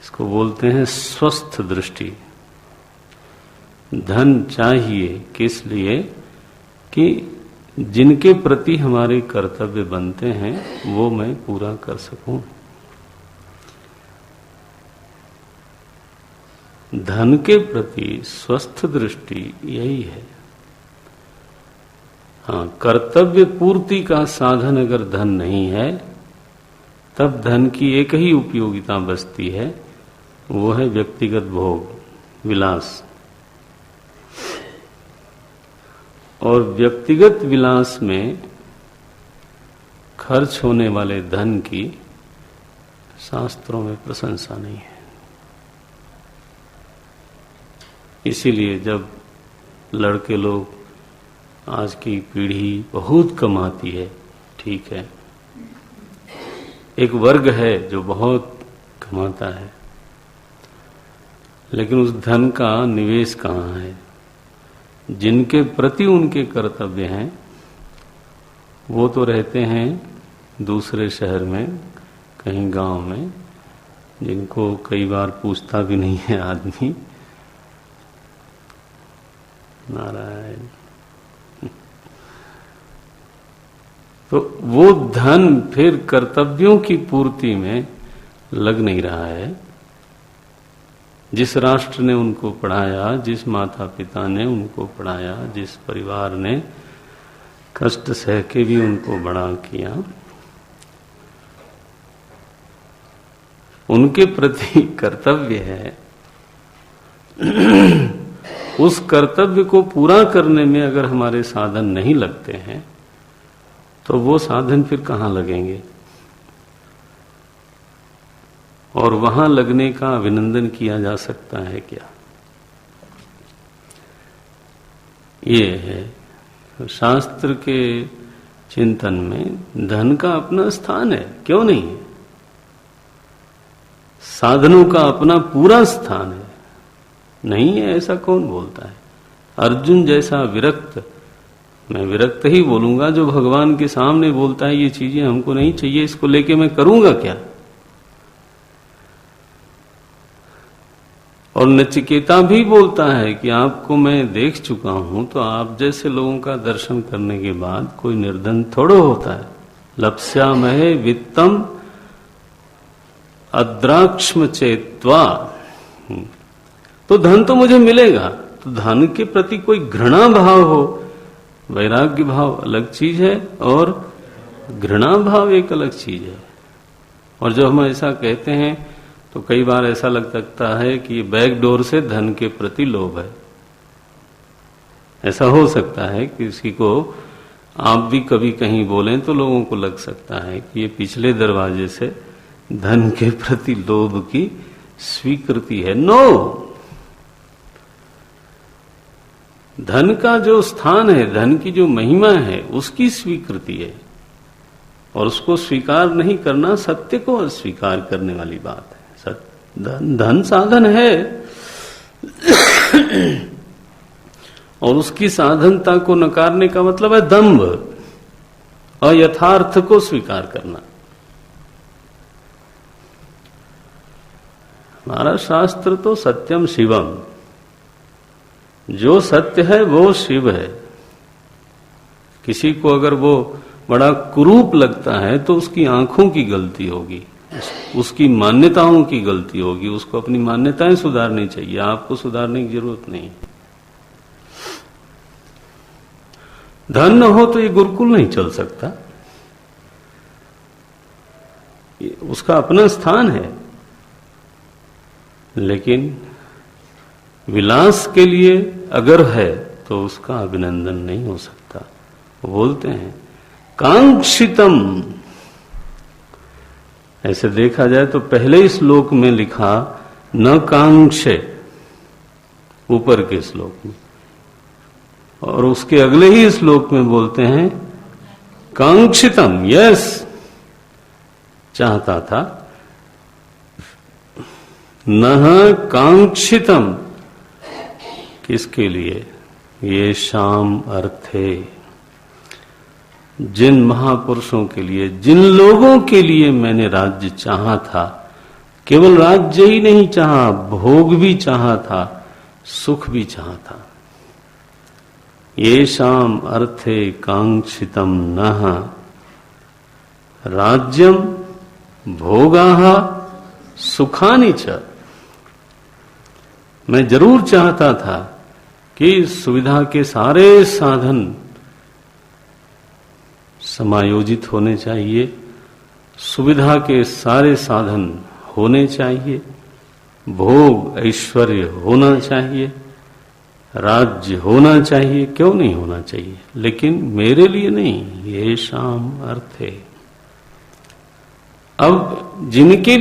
इसको बोलते हैं स्वस्थ दृष्टि। धन चाहिए किस लिए कि जिनके प्रति हमारे कर्तव्य बनते हैं वो मैं पूरा कर सकूं। धन के प्रति स्वस्थ दृष्टि यही है। हाँ, कर्तव्य पूर्ति का साधन अगर धन नहीं है तब धन की एक ही उपयोगिता बचती है, वो है व्यक्तिगत भोग, विलास। और व्यक्तिगत विलास में खर्च होने वाले धन की शास्त्रों में प्रशंसा नहीं है। इसीलिए जब लड़के लोग, आज की पीढ़ी बहुत कमाती है, ठीक है, एक वर्ग है जो बहुत कमाता है, लेकिन उस धन का निवेश कहाँ है? जिनके प्रति उनके कर्तव्य हैं वो तो रहते हैं दूसरे शहर में, कहीं गांव में, जिनको कई बार पूछता भी नहीं है आदमी। नारायण। तो वो धन फिर कर्तव्यों की पूर्ति में लग नहीं रहा है। जिस राष्ट्र ने उनको पढ़ाया, जिस माता पिता ने उनको पढ़ाया, जिस परिवार ने कष्ट सह के भी उनको बड़ा किया, उनके प्रति कर्तव्य है। उस कर्तव्य को पूरा करने में अगर हमारे साधन नहीं लगते हैं तो वो साधन फिर कहाँ लगेंगे? और वहां लगने का अभिनंदन किया जा सकता है क्या? ये है शास्त्र के चिंतन में धन का अपना स्थान है, क्यों नहीं है? साधनों का अपना पूरा स्थान है, नहीं है ऐसा कौन बोलता है? अर्जुन जैसा विरक्त, मैं विरक्त ही बोलूंगा, जो भगवान के सामने बोलता है ये चीजें हमको नहीं चाहिए, इसको लेके मैं करूंगा क्या? और नचिकेता भी बोलता है कि आपको मैं देख चुका हूं, तो आप जैसे लोगों का दर्शन करने के बाद कोई निर्धन थोड़ो होता है। लप्स्यामहे वित्तम अद्राक्ष्म चेत्वा, तो धन तो मुझे मिलेगा। तो धन के प्रति कोई घृणा भाव हो, वैराग्य भाव अलग चीज है और घृणा भाव एक अलग चीज है। और जब हम ऐसा कहते हैं तो कई बार ऐसा लग सकता है कि बैक डोर से धन के प्रति लोभ है। ऐसा हो सकता है कि किसी को आप भी कभी कहीं बोलें तो लोगों को लग सकता है कि ये पिछले दरवाजे से धन के प्रति लोभ की स्वीकृति है। नो, धन का जो स्थान है, धन की जो महिमा है, उसकी स्वीकृति है। और उसको स्वीकार नहीं करना सत्य को अस्वीकार करने वाली बात है। धन साधन है और उसकी साधनता को नकारने का मतलब है दंभ, अयथार्थ को स्वीकार करना। हमारा शास्त्र तो सत्यम शिवम, जो सत्य है वो शिव है। किसी को अगर वो बड़ा कुरूप लगता है तो उसकी आंखों की गलती होगी, उसकी मान्यताओं की गलती होगी। उसको अपनी मान्यताएं सुधारनी चाहिए, आपको सुधारने की जरूरत नहीं। धन न हो तो ये गुरुकुल नहीं चल सकता, उसका अपना स्थान है। लेकिन विलास के लिए अगर है तो उसका अभिनंदन नहीं हो सकता। वो बोलते हैं कांक्षितम। ऐसे देखा जाए तो पहले श्लोक में लिखा न कांक्षे, ऊपर के श्लोक में, और उसके अगले ही श्लोक में बोलते हैं कांक्षितम। यस, चाहता था। न कांक्षितम, किसके लिए? ये शाम अर्थे, जिन महापुरुषों के लिए, जिन लोगों के लिए मैंने राज्य चाहा था, केवल राज्य ही नहीं चाहा, भोग भी चाहा था, सुख भी चाहा था। येषाम अर्थे कांक्षितम नः राज्यम भोगाः सुखानि च। मैं जरूर चाहता था कि सुविधा के सारे साधन समायोजित होने चाहिए, सुविधा के सारे साधन होने चाहिए, भोग ऐश्वर्य होना चाहिए, राज्य होना चाहिए, क्यों नहीं होना चाहिए, लेकिन मेरे लिए नहीं। ये शाम अर्थ है। अब जिनके